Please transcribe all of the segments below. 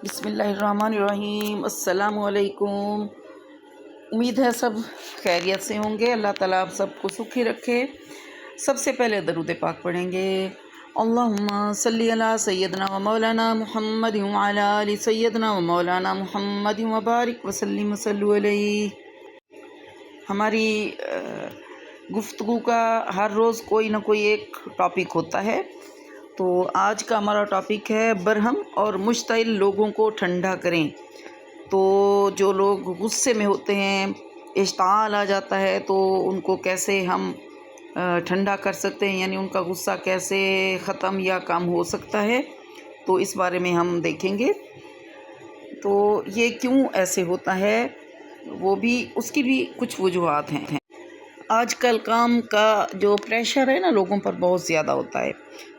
بسم اللہ الرحمن الرحیم۔ السلام علیکم۔ امید ہے سب خیریت سے ہوں گے۔ اللہ تعالیٰ آپ سب کو سکھی رکھے۔ سب سے پہلے درود پاک پڑھیں گے۔ اللہم صلی علی سیدنا و مولانا محمد وعلی آل سیدنا و مولانا محمد وبارک وسلم صلو علیہ۔ ہماری گفتگو کا ہر روز کوئی نہ کوئی ایک ٹاپک ہوتا ہے، تو آج کا ہمارا ٹاپک ہے برہم اور مشتعل لوگوں کو ٹھنڈا کریں۔ تو جو لوگ غصے میں ہوتے ہیں، اشتعال آ جاتا ہے، تو ان کو کیسے ہم ٹھنڈا کر سکتے ہیں، یعنی ان کا غصہ کیسے ختم یا کم ہو سکتا ہے، تو اس بارے میں ہم دیکھیں گے۔ تو یہ کیوں ایسے ہوتا ہے، وہ بھی اس کی بھی کچھ وجوہات ہیں۔ آج کل کام کا جو پریشر ہے نا، لوگوں پر بہت زیادہ ہوتا ہے۔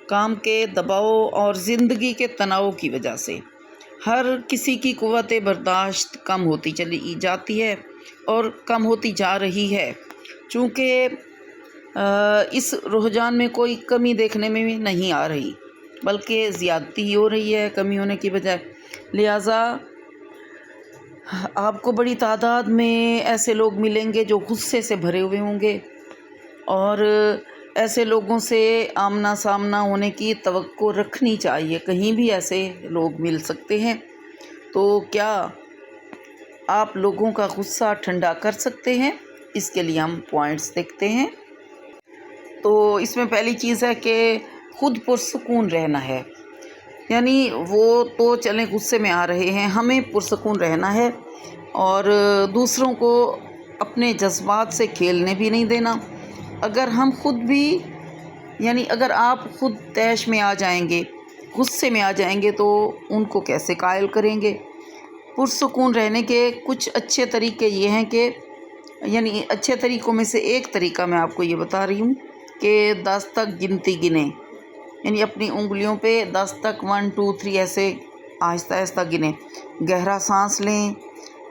کام کے دباؤ اور زندگی کے تناؤ کی وجہ سے ہر کسی کی قوت برداشت کم ہوتی چلی جاتی ہے اور کم ہوتی جا رہی ہے، چونکہ اس رجحان میں کوئی کمی دیکھنے میں بھی نہیں آ رہی، بلکہ زیادتی ہی ہو رہی ہے کمی ہونے کی بجائے۔ لہٰذا آپ کو بڑی تعداد میں ایسے لوگ ملیں گے جو غصے سے بھرے ہوئے ہوں گے، اور ایسے لوگوں سے آمنا سامنا ہونے کی توقع رکھنی چاہیے۔ کہیں بھی ایسے لوگ مل سکتے ہیں، تو کیا آپ لوگوں کا غصہ ٹھنڈا کر سکتے ہیں؟ اس کے لیے ہم پوائنٹس دیکھتے ہیں۔ تو اس میں پہلی چیز ہے کہ خود پرسکون رہنا ہے، یعنی وہ تو چلیں غصے میں آ رہے ہیں، ہمیں پرسکون رہنا ہے اور دوسروں کو اپنے جذبات سے کھیلنے بھی نہیں دینا۔ اگر ہم خود بھی، یعنی اگر آپ خود طیش میں آ جائیں گے، غصے میں آ جائیں گے، تو ان کو کیسے قائل کریں گے؟ پرسکون رہنے کے کچھ اچھے طریقے یہ ہیں کہ، یعنی اچھے طریقوں میں سے ایک طریقہ میں آپ کو یہ بتا رہی ہوں کہ 10 تک گنتی گنیں، یعنی اپنی انگلیوں پہ 10 تک 1 2 3 ایسے آہستہ آہستہ گنیں۔ گہرا سانس لیں،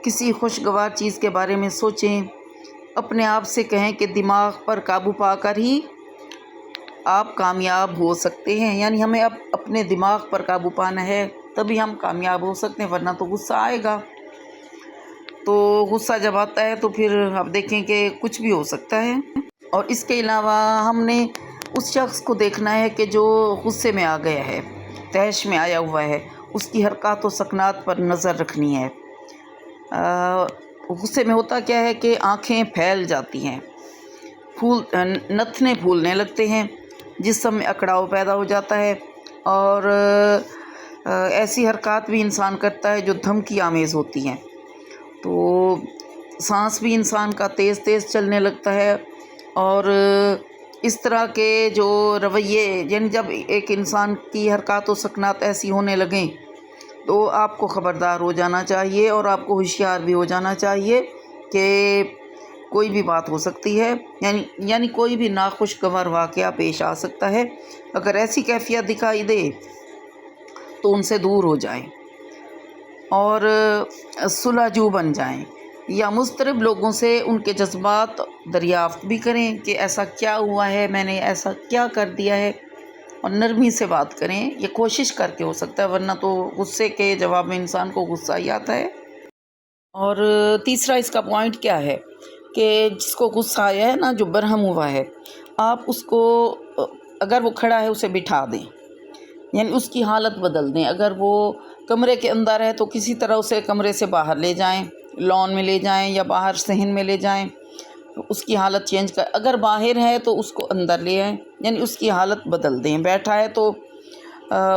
کسی خوشگوار چیز کے بارے میں سوچیں، اپنے آپ سے کہیں کہ دماغ پر قابو پا کر ہی آپ کامیاب ہو سکتے ہیں، یعنی ہمیں اب اپنے دماغ پر قابو پانا ہے، تبھی ہم کامیاب ہو سکتے ہیں، ورنہ تو غصہ آئے گا۔ تو غصہ جب آتا ہے تو پھر آپ دیکھیں کہ کچھ بھی ہو سکتا ہے۔ اور اس کے علاوہ ہم نے اس شخص کو دیکھنا ہے کہ جو غصے میں آ گیا ہے، طیش میں آیا ہوا ہے، اس کی حرکات و سکنات پر نظر رکھنی ہے۔ غصے میں ہوتا کیا ہے کہ آنکھیں پھیل جاتی ہیں، نتنے پھولنے لگتے ہیں، جسم میں اکڑاؤ پیدا ہو جاتا ہے، اور ایسی حرکات بھی انسان کرتا ہے جو دھمکی آمیز ہوتی ہیں۔ تو سانس بھی انسان کا تیز تیز چلنے لگتا ہے، اور اس طرح کے جو رویے، یعنی جب ایک انسان کی حرکات و سکنات ایسی ہونے لگیں تو آپ کو خبردار ہو جانا چاہیے، اور آپ کو ہوشیار بھی ہو جانا چاہیے کہ کوئی بھی بات ہو سکتی ہے، یعنی کوئی بھی ناخوشگوار واقعہ پیش آ سکتا ہے۔ اگر ایسی کیفیت دکھائی دے تو ان سے دور ہو جائیں اور صلح جو بن جائیں، یا مضطرب لوگوں سے ان کے جذبات دریافت بھی کریں کہ ایسا کیا ہوا ہے، میں نے ایسا کیا کر دیا ہے، اور نرمی سے بات کریں۔ یہ کوشش کر کے ہو سکتا ہے، ورنہ تو غصے کے جواب میں انسان کو غصہ ہی آتا ہے۔ اور تیسرا اس کا پوائنٹ کیا ہے کہ جس کو غصہ آیا ہے نا، جو برہم ہوا ہے، آپ اس کو، اگر وہ کھڑا ہے اسے بٹھا دیں، یعنی اس کی حالت بدل دیں۔ اگر وہ کمرے کے اندر ہے تو کسی طرح اسے کمرے سے باہر لے جائیں، لان میں لے جائیں یا باہر صحن میں لے جائیں، اس کی حالت چینج کر۔ اگر باہر ہے تو اس کو اندر لے آئیں، یعنی اس کی حالت بدل دیں۔ بیٹھا ہے تو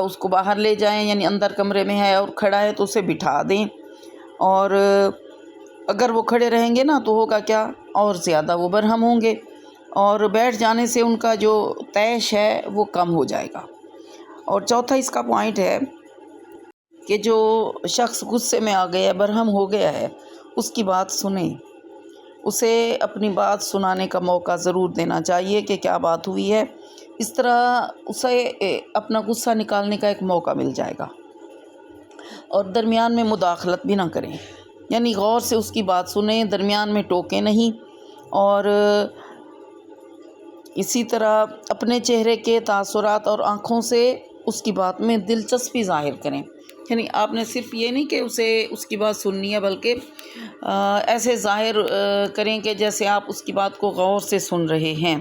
اس کو باہر لے جائیں، یعنی اندر کمرے میں ہے، اور کھڑا ہے تو اسے بٹھا دیں۔ اور اگر وہ کھڑے رہیں گے نا تو ہوگا کیا، اور زیادہ وہ برہم ہوں گے، اور بیٹھ جانے سے ان کا جو طیش ہے وہ کم ہو جائے گا۔ اور چوتھا اس کا پوائنٹ ہے کہ جو شخص غصے میں آ گیا، برہم ہو گیا ہے، اس کی بات سنیں، اسے اپنی بات سنانے کا موقع ضرور دینا چاہیے کہ کیا بات ہوئی ہے۔ اس طرح اسے اپنا غصہ نکالنے کا ایک موقع مل جائے گا، اور درمیان میں مداخلت بھی نہ کریں، یعنی غور سے اس کی بات سنیں، درمیان میں ٹوکیں نہیں، اور اسی طرح اپنے چہرے کے تاثرات اور آنکھوں سے اس کی بات میں دلچسپی ظاہر کریں۔ یعنی آپ نے صرف یہ نہیں کہ اسے اس کی بات سننی ہے، بلکہ ایسے ظاہر کریں کہ جیسے آپ اس کی بات کو غور سے سن رہے ہیں،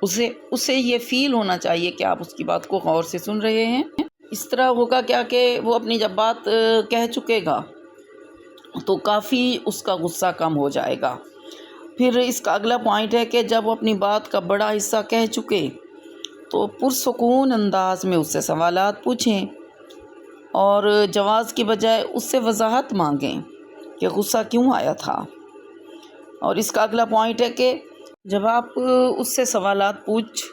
اسے یہ فیل ہونا چاہیے کہ آپ اس کی بات کو غور سے سن رہے ہیں۔ اس طرح ہوگا کیا کہ وہ اپنی جب بات کہہ چکے گا تو کافی اس کا غصہ کم ہو جائے گا۔ پھر اس کا اگلا پوائنٹ ہے کہ جب وہ اپنی بات کا بڑا حصہ کہہ چکے تو پرسکون انداز میں اس سے سوالات پوچھیں اور جواز کی بجائے اس سے وضاحت مانگیں کہ غصہ کیوں آیا تھا۔ اور اس کا اگلا پوائنٹ ہے کہ جب آپ اس سے سوالات پوچھ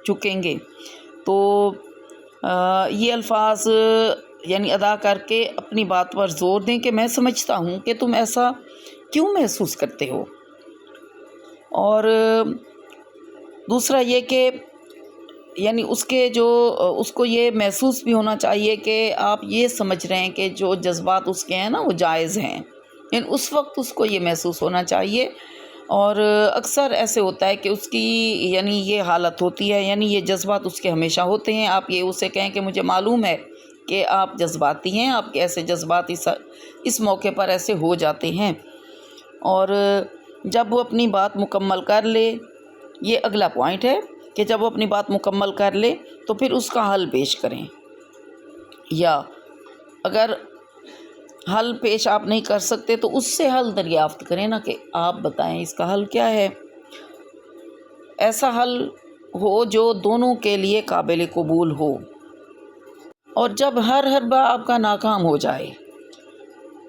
چکیں گے تو یہ الفاظ یعنی ادا کر کے اپنی بات پر زور دیں کہ میں سمجھتا ہوں کہ تم ایسا کیوں محسوس کرتے ہو۔ اور دوسرا یہ کہ یعنی اس کو یہ محسوس بھی ہونا چاہیے کہ آپ یہ سمجھ رہے ہیں کہ جو جذبات اس کے ہیں نا وہ جائز ہیں، یعنی اس وقت اس کو یہ محسوس ہونا چاہیے۔ اور اکثر ایسے ہوتا ہے کہ اس کی یعنی یہ حالت ہوتی ہے، یعنی یہ جذبات اس کے ہمیشہ ہوتے ہیں۔ آپ یہ اسے کہیں کہ مجھے معلوم ہے کہ آپ جذباتی ہیں، آپ کے ایسے جذبات اس موقع پر ایسے ہو جاتے ہیں۔ اور جب وہ اپنی بات مکمل کر لے، یہ اگلا پوائنٹ ہے کہ جب وہ اپنی بات مکمل کر لے تو پھر اس کا حل پیش کریں، یا اگر حل پیش آپ نہیں کر سکتے تو اس سے حل دریافت کریں نا کہ آپ بتائیں اس کا حل کیا ہے۔ ایسا حل ہو جو دونوں کے لیے قابل قبول ہو۔ اور جب ہر بار آپ کا ناکام ہو جائے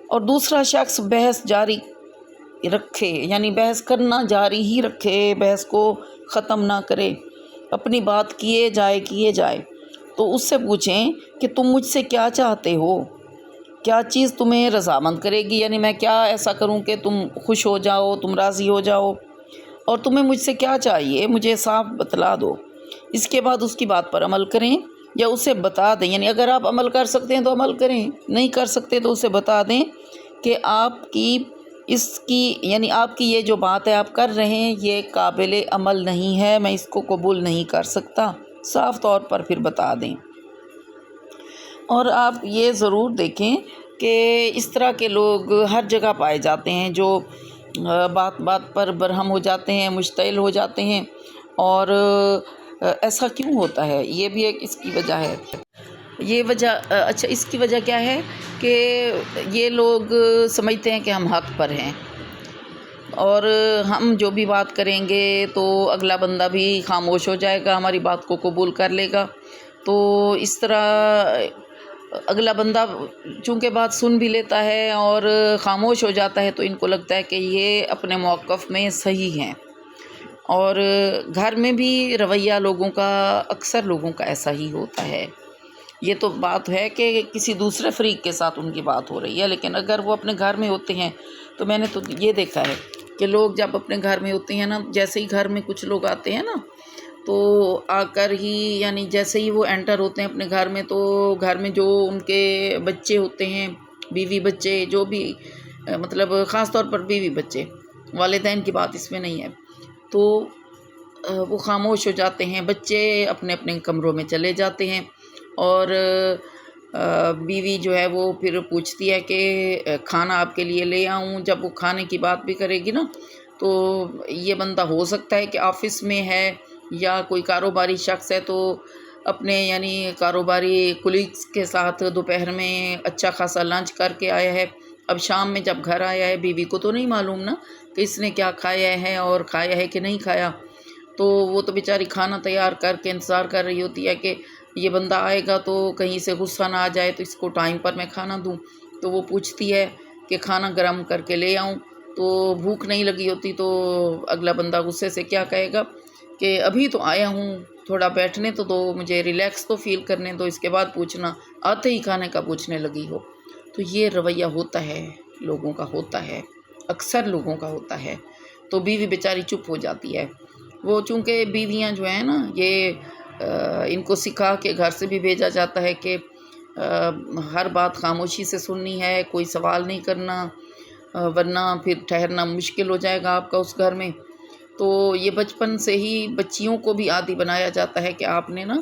اور دوسرا شخص بحث جاری رکھے، یعنی بحث کرنا جاری ہی رکھے، بحث کو ختم نہ کرے، اپنی بات کیے جائے تو اس سے پوچھیں کہ تم مجھ سے کیا چاہتے ہو، کیا چیز تمہیں رضامند کرے گی، یعنی میں کیا ایسا کروں کہ تم خوش ہو جاؤ، تم راضی ہو جاؤ، اور تمہیں مجھ سے کیا چاہیے مجھے صاف بتلا دو۔ اس کے بعد اس کی بات پر عمل کریں یا اسے بتا دیں، یعنی اگر آپ عمل کر سکتے ہیں تو عمل کریں، نہیں کر سکتے تو اسے بتا دیں کہ آپ کی یہ جو بات ہے آپ کر رہے ہیں یہ قابل عمل نہیں ہے، میں اس کو قبول نہیں کر سکتا، صاف طور پر پھر بتا دیں۔ اور آپ یہ ضرور دیکھیں کہ اس طرح کے لوگ ہر جگہ پائے جاتے ہیں جو بات پر برہم ہو جاتے ہیں، مشتعل ہو جاتے ہیں۔ اور ایسا کیوں ہوتا ہے، یہ بھی ایک اس کی وجہ ہے۔ اس کی وجہ کیا ہے کہ یہ لوگ سمجھتے ہیں کہ ہم حق پر ہیں اور ہم جو بھی بات کریں گے تو اگلا بندہ بھی خاموش ہو جائے گا، ہماری بات کو قبول کر لے گا۔ تو اس طرح اگلا بندہ چونکہ بات سن بھی لیتا ہے اور خاموش ہو جاتا ہے تو ان کو لگتا ہے کہ یہ اپنے موقف میں صحیح ہیں۔ اور گھر میں بھی رویہ اکثر لوگوں کا ایسا ہی ہوتا ہے۔ یہ تو بات ہے کہ کسی دوسرے فریق کے ساتھ ان کی بات ہو رہی ہے، لیکن اگر وہ اپنے گھر میں ہوتے ہیں تو میں نے تو یہ دیکھا ہے کہ لوگ جب اپنے گھر میں ہوتے ہیں نا، جیسے ہی گھر میں کچھ لوگ آتے ہیں نا تو آ کر ہی یعنی جیسے ہی وہ انٹر ہوتے ہیں اپنے گھر میں تو گھر میں جو ان کے بچے ہوتے ہیں، بیوی بچے، جو بھی مطلب خاص طور پر بیوی بچے، والدین کی بات اس میں نہیں ہے، تو وہ خاموش ہو جاتے ہیں، بچے اپنے اپنے کمروں میں چلے جاتے ہیں اور بیوی جو ہے وہ پھر پوچھتی ہے کہ کھانا آپ کے لیے لے آؤں۔ جب وہ کھانے کی بات بھی کرے گی نا تو یہ بندہ ہو سکتا ہے کہ آفس میں ہے یا کوئی کاروباری شخص ہے تو اپنے یعنی کاروباری کولیگس کے ساتھ دوپہر میں اچھا خاصا لنچ کر کے آیا ہے، اب شام میں جب گھر آیا ہے بیوی کو تو نہیں معلوم نا کہ اس نے کیا کھایا ہے اور کھایا ہے کہ نہیں کھایا، تو وہ تو بیچاری کھانا تیار کر کے انتظار کر رہی ہوتی ہے کہ یہ بندہ آئے گا تو کہیں سے غصہ نہ آ جائے تو اس کو ٹائم پر میں کھانا دوں، تو وہ پوچھتی ہے کہ کھانا گرم کر کے لے آؤں، تو بھوک نہیں لگی ہوتی تو اگلا بندہ غصے سے کیا کہے گا کہ ابھی تو آیا ہوں، تھوڑا بیٹھنے تو دو، مجھے ریلیکس تو فیل کرنے دو، اس کے بعد پوچھنا، آتے ہی کھانے کا پوچھنے لگی ہو۔ تو یہ رویہ ہوتا ہے، لوگوں کا ہوتا ہے، اکثر لوگوں کا ہوتا ہے، تو بیوی بیچاری چپ ہو جاتی ہے۔ وہ چونکہ بیویاں جو ہیں نا یہ ان کو سکھا کے گھر سے بھی بھیجا جاتا ہے کہ ہر بات خاموشی سے سننی ہے، کوئی سوال نہیں کرنا، ورنہ پھر ٹھہرنا مشکل ہو جائے گا آپ کا اس گھر میں۔ تو یہ بچپن سے ہی بچیوں کو بھی عادی بنایا جاتا ہے کہ آپ نے نا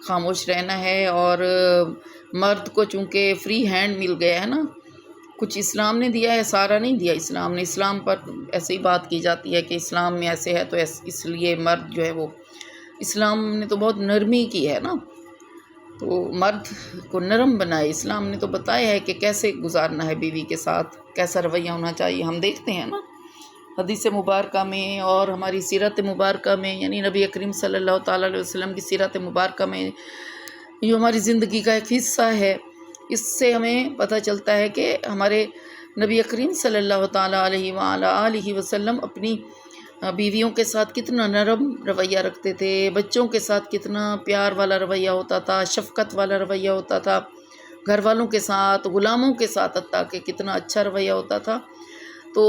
خاموش رہنا ہے۔ اور مرد کو چونکہ فری ہینڈ مل گیا ہے نا، کچھ اسلام نے دیا ہے، سارا نہیں دیا اسلام نے۔ اسلام پر ایسے ہی بات کی جاتی ہے کہ اسلام میں ایسے ہے تو اس لیے مرد جو ہے وہ، اسلام نے تو بہت نرمی کی ہے نا، تو مرد کو نرم بنائے۔ اسلام نے تو بتایا ہے کہ کیسے گزارنا ہے بیوی کے ساتھ، کیسا رویہ ہونا چاہیے۔ ہم دیکھتے ہیں نا حدیث مبارکہ میں اور ہماری سیرت مبارکہ میں، یعنی نبی کریم صلی اللہ تعالیٰ علیہ وسلم کی سیرت مبارکہ میں جو ہماری زندگی کا ایک حصہ ہے، اس سے ہمیں پتہ چلتا ہے کہ ہمارے نبی کریم صلی اللہ تعالیٰ علیہ وآلہ وسلم اپنی بیویوں کے ساتھ کتنا نرم رویہ رکھتے تھے، بچوں کے ساتھ کتنا پیار والا رویہ ہوتا تھا، شفقت والا رویہ ہوتا تھا، گھر والوں کے ساتھ، غلاموں کے ساتھ حتیٰ کہ کتنا اچھا رویہ ہوتا تھا۔ تو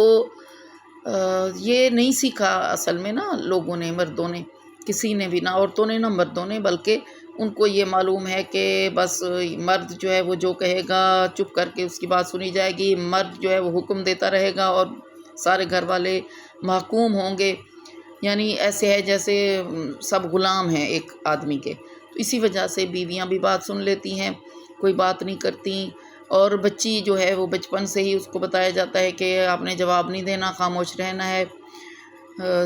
یہ نہیں سیکھا اصل میں نا لوگوں نے، مردوں نے، کسی نے بھی، نہ عورتوں نے نہ مردوں نے، بلکہ ان کو یہ معلوم ہے کہ بس مرد جو ہے وہ جو کہے گا چپ کر کے اس کی بات سنی جائے گی، مرد جو ہے وہ حکم دیتا رہے گا اور سارے گھر والے محکوم ہوں گے، یعنی ایسے ہے جیسے سب غلام ہیں ایک آدمی کے۔ تو اسی وجہ سے بیویاں بھی بات سن لیتی ہیں، کوئی بات نہیں کرتی، اور بچی جو ہے وہ بچپن سے ہی اس کو بتایا جاتا ہے کہ آپ نے جواب نہیں دینا، خاموش رہنا ہے۔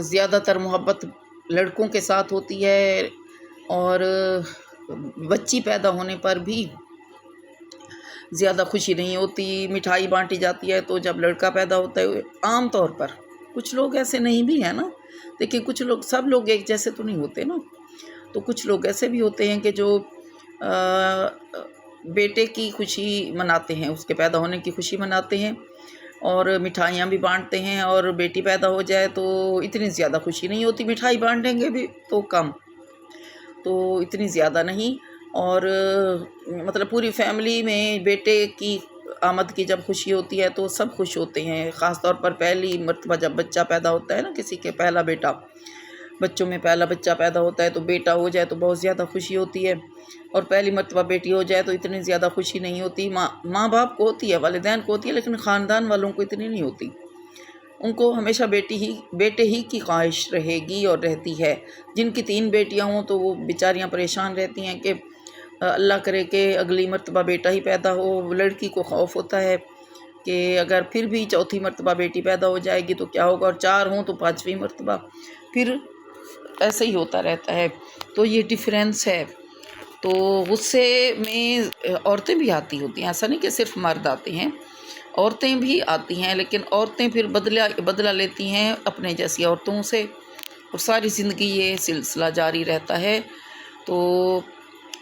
زیادہ تر محبت لڑکوں کے ساتھ ہوتی ہے، اور بچی پیدا ہونے پر بھی زیادہ خوشی نہیں ہوتی، مٹھائی بانٹی جاتی ہے تو جب لڑکا پیدا ہوتا ہے عام طور پر، کچھ لوگ ایسے نہیں بھی ہیں نا، لیکن کچھ لوگ، سب لوگ ایک جیسے تو نہیں ہوتے نا، تو کچھ لوگ ایسے بھی ہوتے ہیں کہ جو بیٹے کی خوشی مناتے ہیں، اس کے پیدا ہونے کی خوشی مناتے ہیں اور مٹھائیاں بھی بانٹتے ہیں، اور بیٹی پیدا ہو جائے تو اتنی زیادہ خوشی نہیں ہوتی، مٹھائی بانٹیں گے بھی تو کم، تو اتنی زیادہ نہیں۔ اور مطلب پوری فیملی میں بیٹے کی آمد کی جب خوشی ہوتی ہے تو سب خوش ہوتے ہیں، خاص طور پر پہلی مرتبہ جب بچہ پیدا ہوتا ہے نا، کسی کے پہلا بیٹا، بچوں میں پہلا بچہ پیدا ہوتا ہے تو بیٹا ہو جائے تو بہت زیادہ خوشی ہوتی ہے، اور پہلی مرتبہ بیٹی ہو جائے تو اتنی زیادہ خوشی نہیں ہوتی۔ ماں باپ کو ہوتی ہے، والدین کو ہوتی ہے، لیکن خاندان والوں کو اتنی نہیں ہوتی، ان کو ہمیشہ بیٹے ہی کی خواہش رہے گی اور رہتی ہے۔ جن کی 3 بیٹیاں ہوں تو وہ بیچاریاں پریشان رہتی ہیں کہ اللہ کرے کہ اگلی مرتبہ بیٹا ہی پیدا ہو۔ لڑکی کو خوف ہوتا ہے کہ اگر پھر بھی 4تھی مرتبہ بیٹی پیدا ہو جائے گی تو کیا ہوگا، اور 4 ہوں تو 5ویں مرتبہ، پھر ایسے ہی ہوتا رہتا ہے۔ تو یہ ڈفرینس ہے۔ تو غصے میں عورتیں بھی آتی ہوتی ہیں، ایسا نہیں کہ صرف مرد آتے ہیں، عورتیں بھی آتی ہیں، لیکن عورتیں پھر بدلہ لیتی ہیں اپنے جیسی عورتوں سے، اور ساری زندگی یہ سلسلہ جاری رہتا ہے۔ تو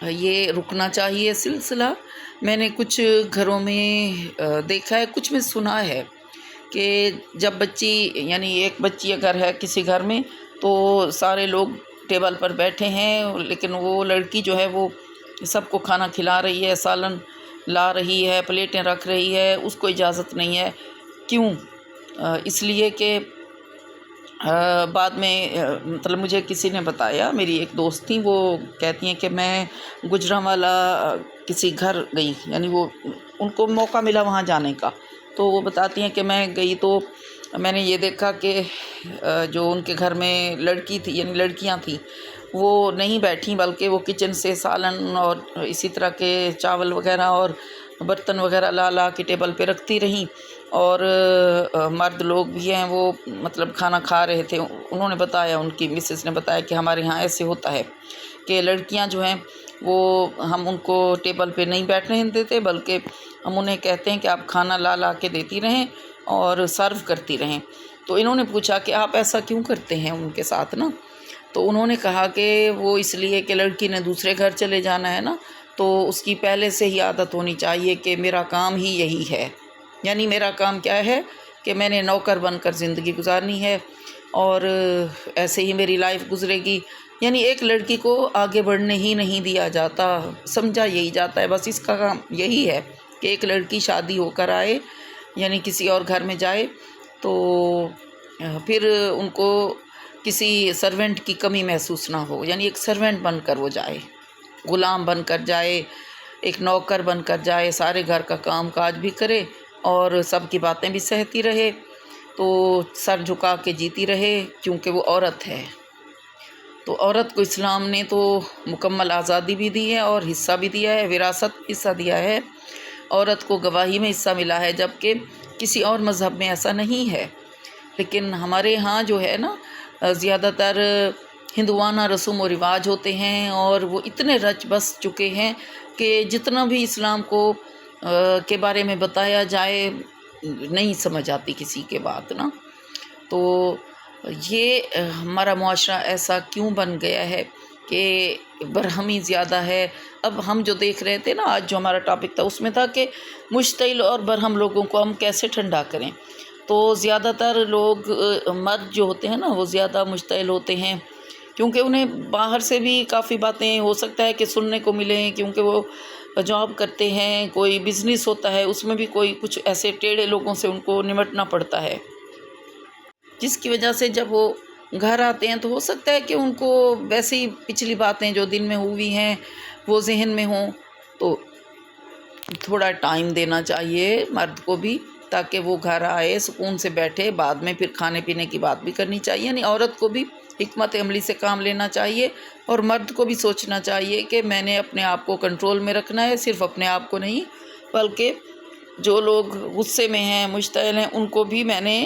یہ رکنا چاہیے سلسلہ۔ میں نے کچھ گھروں میں دیکھا ہے، کچھ میں سنا ہے کہ جب بچی، یعنی ایک بچی اگر ہے کسی گھر میں تو سارے لوگ ٹیبل پر بیٹھے ہیں، لیکن وہ لڑکی جو ہے وہ سب کو کھانا کھلا رہی ہے، سالن لا رہی ہے، پلیٹیں رکھ رہی ہے، اس کو اجازت نہیں ہے۔ کیوں؟ اس لیے کہ بعد میں مطلب مجھے کسی نے بتایا، میری ایک دوست تھی، وہ کہتی ہیں کہ میں گجرانوالہ کسی گھر گئی، یعنی وہ ان کو موقع ملا وہاں جانے کا، تو وہ بتاتی ہیں کہ میں گئی تو میں نے یہ دیکھا کہ جو ان کے گھر میں لڑکی تھی، یعنی لڑکیاں تھیں، وہ نہیں بیٹھیں، بلکہ وہ کچن سے سالن اور اسی طرح کے چاول وغیرہ اور برتن وغیرہ لا کے ٹیبل پہ رکھتی رہیں، اور مرد لوگ بھی ہیں وہ مطلب کھانا کھا رہے تھے۔ انہوں نے بتایا، ان کی مسز نے بتایا کہ ہمارے ہاں ایسے ہوتا ہے کہ لڑکیاں جو ہیں وہ ہم ان کو ٹیبل پہ نہیں بیٹھنے دیتے، بلکہ ہم انہیں کہتے ہیں کہ آپ کھانا لا کے دیتی رہیں اور سرو کرتی رہیں۔ تو انہوں نے پوچھا کہ آپ ایسا کیوں کرتے ہیں ان کے ساتھ نا؟ تو انہوں نے کہا کہ وہ اس لیے کہ لڑکی نے دوسرے گھر چلے جانا ہے نا، تو اس کی پہلے سے ہی عادت ہونی چاہیے کہ میرا کام ہی یہی ہے، یعنی میرا کام کیا ہے کہ میں نے نوکر بن کر زندگی گزارنی ہے، اور ایسے ہی میری لائف گزرے گی۔ یعنی ایک لڑکی کو آگے بڑھنے ہی نہیں دیا جاتا، سمجھا یہی جاتا ہے، بس اس کا کام یہی ہے کہ ایک لڑکی شادی ہو کر آئے، یعنی کسی اور گھر میں جائے تو پھر ان کو کسی سرونٹ کی کمی محسوس نہ ہو، یعنی ایک سرونٹ بن کر وہ جائے، غلام بن کر جائے، ایک نوکر بن کر جائے، سارے گھر کا کام کاج بھی کرے اور سب کی باتیں بھی سہتی رہے، تو سر جھکا کے جیتی رہے، کیونکہ وہ عورت ہے۔ تو عورت کو اسلام نے تو مکمل آزادی بھی دی ہے اور حصہ بھی دیا ہے، وراثت حصہ دیا ہے، عورت کو گواہی میں حصہ ملا ہے، جبکہ کسی اور مذہب میں ایسا نہیں ہے۔ لیکن ہمارے ہاں جو ہے نا زیادہ تر ہندوانہ رسوم و رواج ہوتے ہیں، اور وہ اتنے رچ بس چکے ہیں کہ جتنا بھی اسلام کو کے بارے میں بتایا جائے نہیں سمجھ آتی کسی کے بات نا۔ تو یہ ہمارا معاشرہ ایسا کیوں بن گیا ہے کہ برہمی زیادہ ہے۔ اب ہم جو دیکھ رہے تھے نا، آج جو ہمارا ٹاپک تھا اس میں تھا کہ مشتعل اور برہم لوگوں کو ہم کیسے ٹھنڈا کریں۔ تو زیادہ تر لوگ مرد جو ہوتے ہیں نا وہ زیادہ مشتعل ہوتے ہیں، کیونکہ انہیں باہر سے بھی کافی باتیں ہو سکتا ہے کہ سننے کو ملیں، کیونکہ وہ جاب کرتے ہیں، کوئی بزنس ہوتا ہے، اس میں بھی کوئی کچھ ایسے ٹیڑھے لوگوں سے ان کو نمٹنا پڑتا ہے، جس کی وجہ سے جب وہ گھر آتے ہیں تو ہو سکتا ہے کہ ان کو ویسے ہی پچھلی باتیں جو دن میں ہوئی ہیں وہ ذہن میں ہوں۔ تو تھوڑا ٹائم دینا چاہیے مرد کو بھی، تاکہ وہ گھر آئے سکون سے بیٹھے، بعد میں پھر کھانے پینے کی بات بھی کرنی چاہیے۔ یعنی عورت کو بھی حکمت عملی سے کام لینا چاہیے، اور مرد کو بھی سوچنا چاہیے کہ میں نے اپنے آپ کو کنٹرول میں رکھنا ہے، صرف اپنے آپ کو نہیں بلکہ جو لوگ غصے میں ہیں، مشتعل ہیں، ان کو بھی میں نے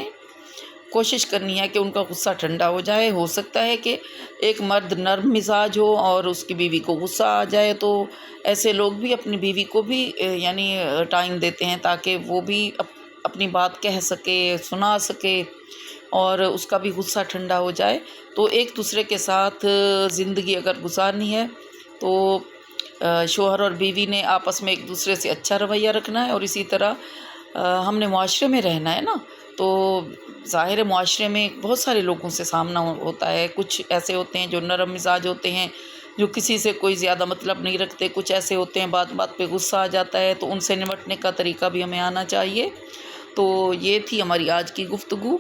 کوشش کرنی ہے کہ ان کا غصہ ٹھنڈا ہو جائے۔ ہو سکتا ہے کہ ایک مرد نرم مزاج ہو اور اس کی بیوی کو غصہ آ جائے، تو ایسے لوگ بھی اپنی بیوی کو بھی یعنی ٹائم دیتے ہیں تاکہ وہ بھی اپنی بات کہہ سکے، سنا سکے، اور اس کا بھی غصہ ٹھنڈا ہو جائے۔ تو ایک دوسرے کے ساتھ زندگی اگر گزارنی ہے تو شوہر اور بیوی نے آپس میں ایک دوسرے سے اچھا رویہ رکھنا ہے، اور اسی طرح ہم نے معاشرے میں رہنا ہے نا۔ تو ظاہر معاشرے میں بہت سارے لوگوں سے سامنا ہوتا ہے، کچھ ایسے ہوتے ہیں جو نرم مزاج ہوتے ہیں، جو کسی سے کوئی زیادہ مطلب نہیں رکھتے، کچھ ایسے ہوتے ہیں بات بات پہ غصہ آ جاتا ہے، تو ان سے نمٹنے کا طریقہ بھی ہمیں آنا چاہیے۔ تو یہ تھی ہماری آج کی گفتگو،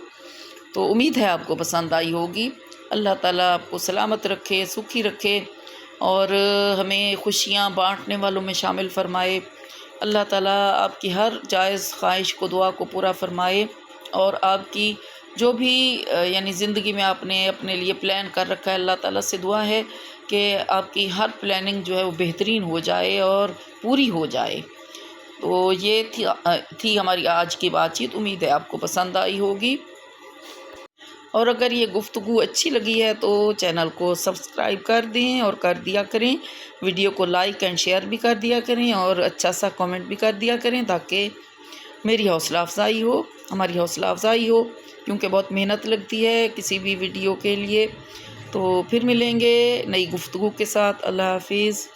تو امید ہے آپ کو پسند آئی ہوگی۔ اللہ تعالیٰ آپ کو سلامت رکھے، سکھی رکھے، اور ہمیں خوشیاں بانٹنے والوں میں شامل فرمائے۔ اللہ تعالیٰ آپ کی ہر جائز خواہش کو، دعا کو پورا فرمائے، اور آپ کی جو بھی یعنی زندگی میں آپ نے اپنے لیے پلان کر رکھا ہے، اللہ تعالیٰ سے دعا ہے کہ آپ کی ہر پلاننگ جو ہے وہ بہترین ہو جائے اور پوری ہو جائے۔ تو یہ تھی ہماری آج کی بات چیت، امید ہے آپ کو پسند آئی ہوگی، اور اگر یہ گفتگو اچھی لگی ہے تو چینل کو سبسکرائب کر دیں اور کر دیا کریں، ویڈیو کو لائک اینڈ شیئر بھی کر دیا کریں، اور اچھا سا کامنٹ بھی کر دیا کریں، تاکہ میری حوصلہ افزائی ہو، ہماری حوصلہ افزائی ہو، کیونکہ بہت محنت لگتی ہے کسی بھی ویڈیو کے لیے۔ تو پھر ملیں گے نئی گفتگو کے ساتھ۔ اللہ حافظ۔